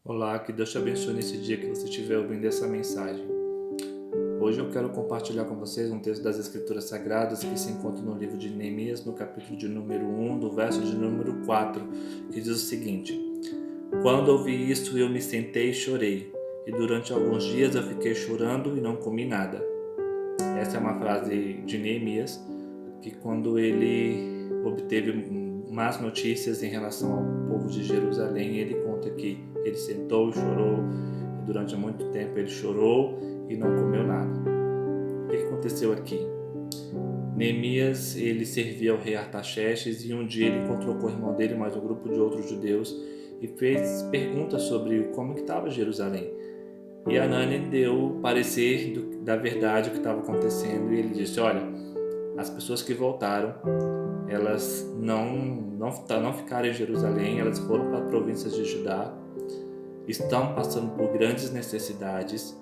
Olá, que Deus te abençoe nesse dia que você estiver ouvindo essa mensagem. Hoje eu quero compartilhar com vocês um texto das Escrituras Sagradas que se encontra no livro de Neemias, no capítulo de número 1, do verso de número 4, que diz o seguinte: Quando ouvi isto, eu me sentei e chorei, e durante alguns dias eu fiquei chorando e não comi nada. Essa é uma frase de Neemias, que quando ele obteve más notícias em relação ao povo de Jerusalém, ele conta que ele sentou e chorou, e durante muito tempo ele chorou e não comeu nada. O que aconteceu aqui? Neemias, ele servia ao rei Artaxerxes e um dia ele encontrou com o irmão dele, mais um grupo de outros judeus, e fez perguntas sobre como que estava Jerusalém. E Anani deu parecer da verdade o que estava acontecendo, e ele disse: olha, as pessoas que voltaram, elas não ficaram em Jerusalém, elas foram para as províncias de Judá, estão passando por grandes necessidades.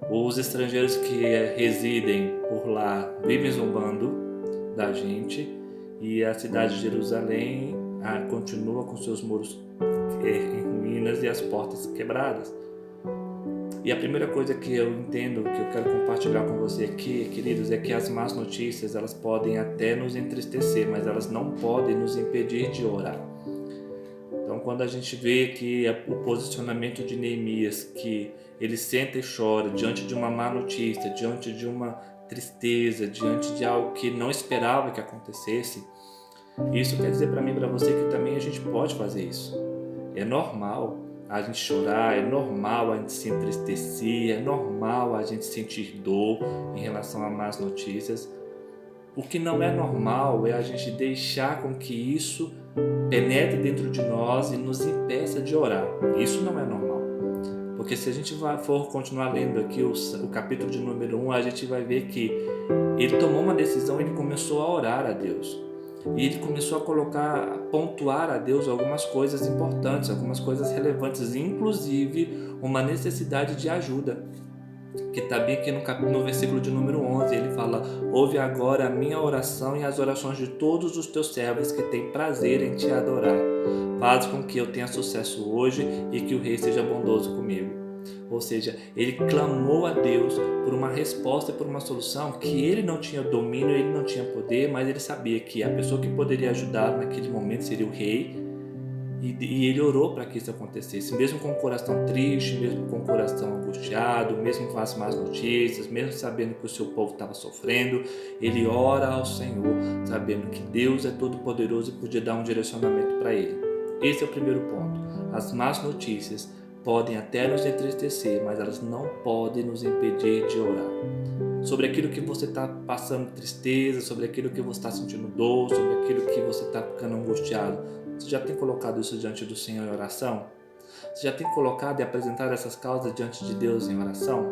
Os estrangeiros que residem por lá vivem zombando da gente, e a cidade de Jerusalém continua com seus muros em ruínas e as portas quebradas. E a primeira coisa que eu entendo, que eu quero compartilhar com você aqui, queridos, é que as más notícias, elas podem até nos entristecer, mas elas não podem nos impedir de orar. Então, quando a gente vê que o posicionamento de Neemias, que ele senta e chora diante de uma má notícia, diante de uma tristeza, diante de algo que não esperava que acontecesse, isso quer dizer para mim e para você que também a gente pode fazer isso. É normal a gente chorar, é normal a gente se entristecer, é normal a gente sentir dor em relação a más notícias. O que não é normal é a gente deixar com que isso penetre dentro de nós e nos impeça de orar. Isso não é normal. Porque se a gente for continuar lendo aqui o capítulo de número 1, a gente vai ver que ele tomou uma decisão, ele começou a orar a Deus. E ele começou a pontuar a Deus algumas coisas importantes, algumas coisas relevantes, inclusive uma necessidade de ajuda, que está bem aqui no versículo de número 11, ele fala: ouve agora a minha oração e as orações de todos os teus servos que têm prazer em te adorar. Faz com que eu tenha sucesso hoje e que o rei seja bondoso comigo. Ou seja, ele clamou a Deus por uma resposta, por uma solução que ele não tinha domínio, ele não tinha poder, mas ele sabia que a pessoa que poderia ajudar naquele momento seria o rei, e ele orou para que isso acontecesse, mesmo com o coração triste, mesmo com o coração angustiado, mesmo com as más notícias, mesmo sabendo que o seu povo estava sofrendo. Ele ora ao Senhor, sabendo que Deus é todo poderoso e podia dar um direcionamento para ele. Esse é o primeiro ponto. As más notícias podem até nos entristecer, mas elas não podem nos impedir de orar. Sobre aquilo que você está passando tristeza, sobre aquilo que você está sentindo dor, sobre aquilo que você está ficando angustiado, você já tem colocado isso diante do Senhor em oração? Você já tem colocado e apresentado essas causas diante de Deus em oração?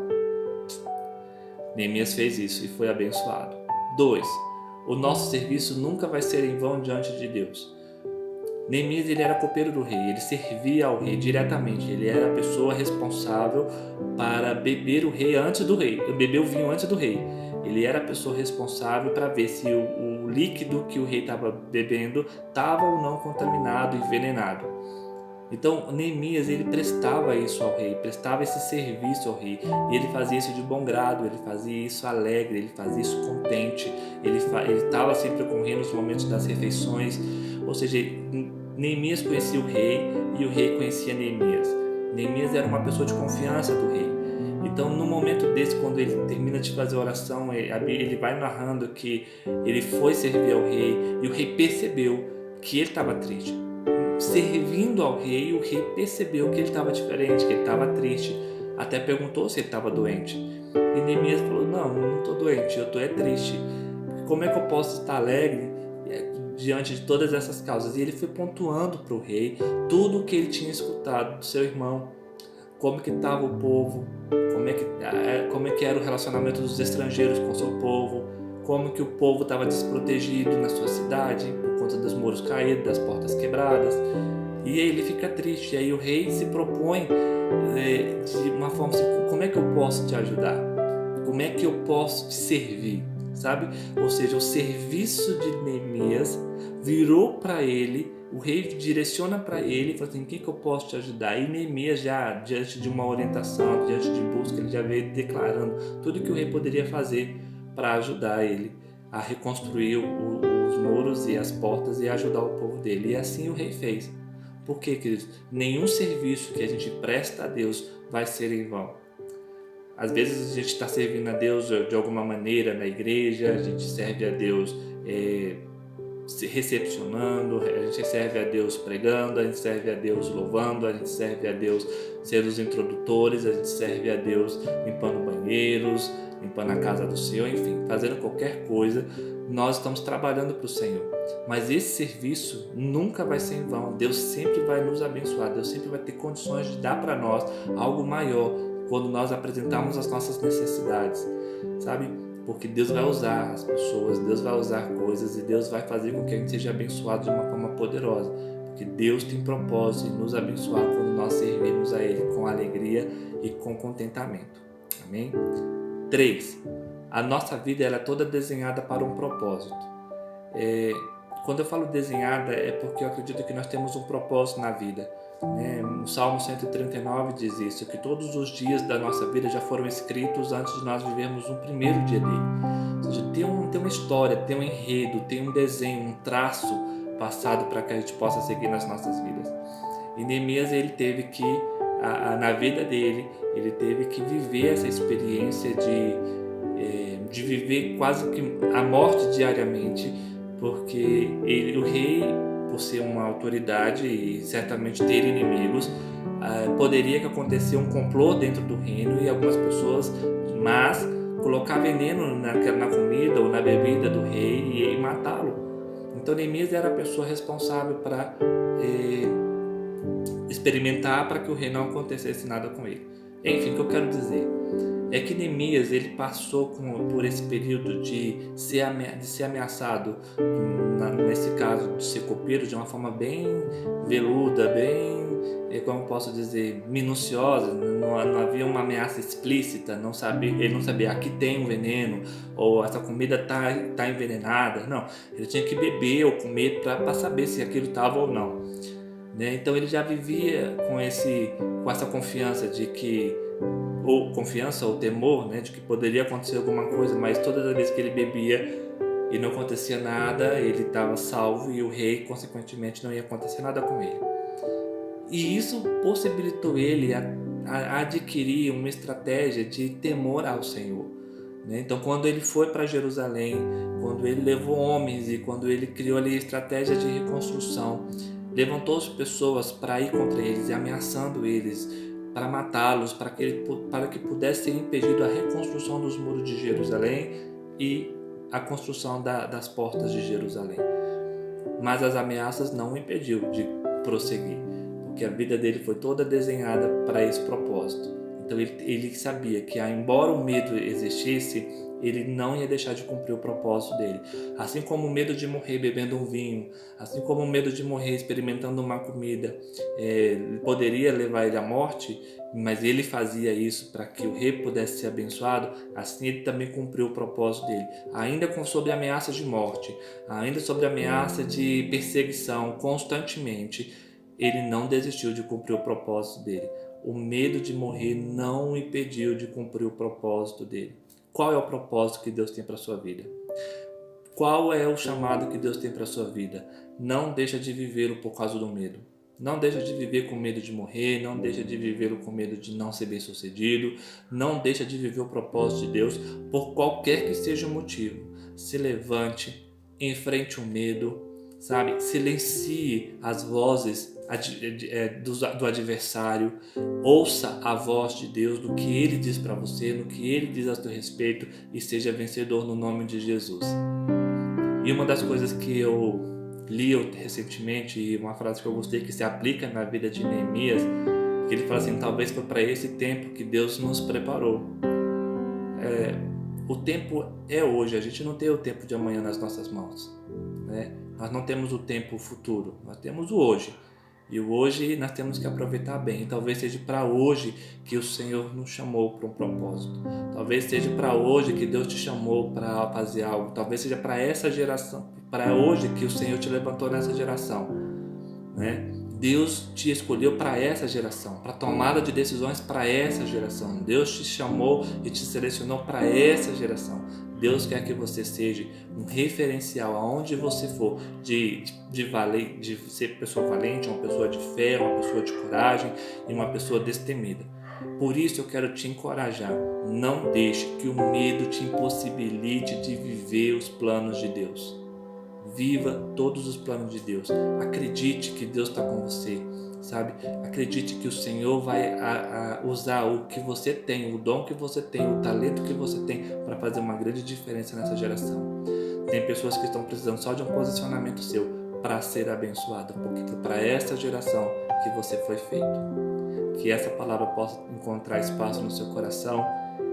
Neemias fez isso e foi abençoado. 2. O nosso serviço nunca vai ser em vão diante de Deus. Neemias, ele era copeiro do rei, ele servia ao rei diretamente, ele era a pessoa responsável para beber o rei antes do rei, beber o vinho antes do rei. Ele era a pessoa responsável para ver se o líquido que o rei estava bebendo estava ou não contaminado, envenenado. Então Neemias, ele prestava isso ao rei, prestava esse serviço ao rei, e ele fazia isso de bom grado, ele fazia isso alegre, ele fazia isso contente, ele estava sempre com o rei nos momentos das refeições. Ou seja, Neemias conhecia o rei e o rei conhecia Neemias. Neemias era uma pessoa de confiança do rei. Então, no momento desse, quando ele termina de fazer a oração, ele vai narrando que ele foi servir ao rei e o rei percebeu que ele estava triste. Servindo ao rei, o rei percebeu que ele estava diferente, que ele estava triste. Até perguntou se ele estava doente. E Neemias falou: não estou doente, eu estou triste. Como é que eu posso estar alegre diante de todas essas causas? E ele foi pontuando para o rei tudo o que ele tinha escutado do seu irmão, como que estava o povo, como é que era o relacionamento dos estrangeiros com o seu povo, como que o povo estava desprotegido na sua cidade por conta dos muros caídos, das portas quebradas. E aí ele fica triste, e aí o rei se propõe de uma forma assim: como é que eu posso te ajudar? Como é que eu posso te servir? Sabe? Ou seja, o serviço de Neemias virou para ele o rei direciona para ele e fala assim: o que eu posso te ajudar? E Neemias, já diante de uma orientação, diante de busca, ele já veio declarando tudo que o rei poderia fazer para ajudar ele a reconstruir os muros e as portas e ajudar o povo dele. E assim o rei fez. Por quê, queridos? Nenhum serviço que a gente presta a Deus vai ser em vão. Às vezes a gente está servindo a Deus de alguma maneira na igreja, a gente serve a Deus se recepcionando, a gente serve a Deus pregando, a gente serve a Deus louvando, a gente serve a Deus sendo os introdutores, a gente serve a Deus limpando banheiros, limpando a casa do Senhor, enfim, fazendo qualquer coisa. Nós estamos trabalhando para o Senhor, mas esse serviço nunca vai ser em vão. Deus sempre vai nos abençoar, Deus sempre vai ter condições de dar para nós algo maior quando nós apresentarmos as nossas necessidades, sabe? Porque Deus vai usar as pessoas, Deus vai usar coisas e Deus vai fazer com que a gente seja abençoado de uma forma poderosa, porque Deus tem propósito em nos abençoar quando nós servirmos a Ele com alegria e com contentamento. Amém? 3. A nossa vida ela é toda desenhada para um propósito. Quando eu falo desenhada é porque eu acredito que nós temos um propósito na vida. O Salmo 139 diz isso, que todos os dias da nossa vida já foram escritos antes de nós vivermos um primeiro dia dele. Ou seja, tem uma história, tem um enredo, tem um desenho, um traço passado para que a gente possa seguir nas nossas vidas. E Neemias, ele teve que, na vida dele, ele teve que viver essa experiência de viver quase que a morte diariamente, porque o rei, por ser uma autoridade e certamente ter inimigos, poderia que acontecer um complô dentro do reino e algumas pessoas, mas colocar veneno na comida ou na bebida do rei e matá-lo. Então Neemias era a pessoa responsável para experimentar para que o rei não acontecesse nada com ele. Enfim, o que eu quero dizer é que Neemias ele passou por esse período de ser ameaçado, nesse caso de ser copeiro, de uma forma bem veluda, bem, como posso dizer, minuciosa. Não havia uma ameaça explícita, ele não sabia aqui tem um veneno ou essa comida tá envenenada. Não, ele tinha que beber ou comer para saber se aquilo estava ou não. Então ele já vivia com essa confiança de que, ou confiança ou temor, de que poderia acontecer alguma coisa, mas todas as vezes que ele bebia e não acontecia nada, ele estava salvo e o rei, consequentemente, não ia acontecer nada com ele. E isso possibilitou ele a adquirir uma estratégia de temor ao Senhor. Então, quando ele foi para Jerusalém, quando ele levou homens e quando ele criou ali a estratégia de reconstrução, levantou as pessoas para ir contra eles e ameaçando eles, para matá-los, para que pudesse ser impedido a reconstrução dos muros de Jerusalém e a construção das portas de Jerusalém. Mas as ameaças não o impediu de prosseguir, porque a vida dele foi toda desenhada para esse propósito. Então ele sabia que, embora o medo existisse, ele não ia deixar de cumprir o propósito dele. Assim como o medo de morrer bebendo um vinho, assim como o medo de morrer experimentando uma comida poderia levar ele à morte, mas ele fazia isso para que o rei pudesse ser abençoado, assim ele também cumpriu o propósito dele. Ainda sob ameaça de morte, ainda sob ameaça de perseguição constantemente, ele não desistiu de cumprir o propósito dele. O medo de morrer não o impediu de cumprir o propósito dele. Qual é o propósito que Deus tem para a sua vida? Qual é o chamado que Deus tem para a sua vida? Não deixa de vivê-lo por causa do medo. Não deixa de viver com medo de morrer, não deixa de vivê-lo com medo de não ser bem-sucedido, não deixa de viver o propósito de Deus por qualquer que seja o motivo. Se levante, enfrente o medo, sabe? Silencie as vozes do adversário, ouça a voz de Deus, do que Ele diz para você, no que Ele diz a seu respeito, e seja vencedor no nome de Jesus. E uma das coisas que eu li recentemente, e uma frase que eu gostei que se aplica na vida de Neemias, que ele fala assim: talvez foi para esse tempo que Deus nos preparou. O tempo é hoje, a gente não tem o tempo de amanhã nas nossas mãos, Nós não temos o tempo futuro, nós temos o hoje. E o hoje nós temos que aproveitar bem. E talvez seja para hoje que o Senhor nos chamou para um propósito. Talvez seja para hoje que Deus te chamou para fazer algo. Talvez seja para essa geração, para hoje que o Senhor te levantou nessa geração. né? Deus te escolheu para essa geração, para tomada de decisões para essa geração. Deus te chamou e te selecionou para essa geração. Deus quer que você seja um referencial aonde você for, de ser pessoa valente, uma pessoa de fé, uma pessoa de coragem e uma pessoa destemida. Por isso eu quero te encorajar, não deixe que o medo te impossibilite de viver os planos de Deus. Viva todos os planos de Deus. Acredite que Deus está com você, sabe? Acredite que o Senhor vai usar o que você tem, o dom que você tem, o talento que você tem para fazer uma grande diferença nessa geração. Tem pessoas que estão precisando só de um posicionamento seu para ser abençoado, porque para essa geração que você foi feito. Que essa palavra possa encontrar espaço no seu coração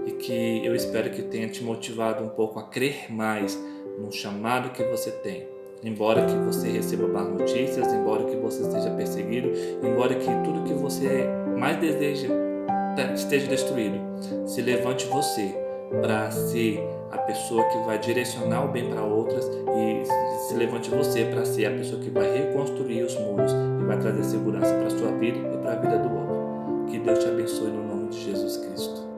e que eu espero que tenha te motivado um pouco a crer mais no chamado que você tem. Embora que você receba más notícias, embora que você seja perseguido, embora que tudo que você mais deseja esteja destruído, se levante você para ser a pessoa que vai direcionar o bem para outras e se levante você para ser a pessoa que vai reconstruir os muros e vai trazer segurança para a sua vida e para a vida do outro. Que Deus te abençoe no nome de Jesus Cristo.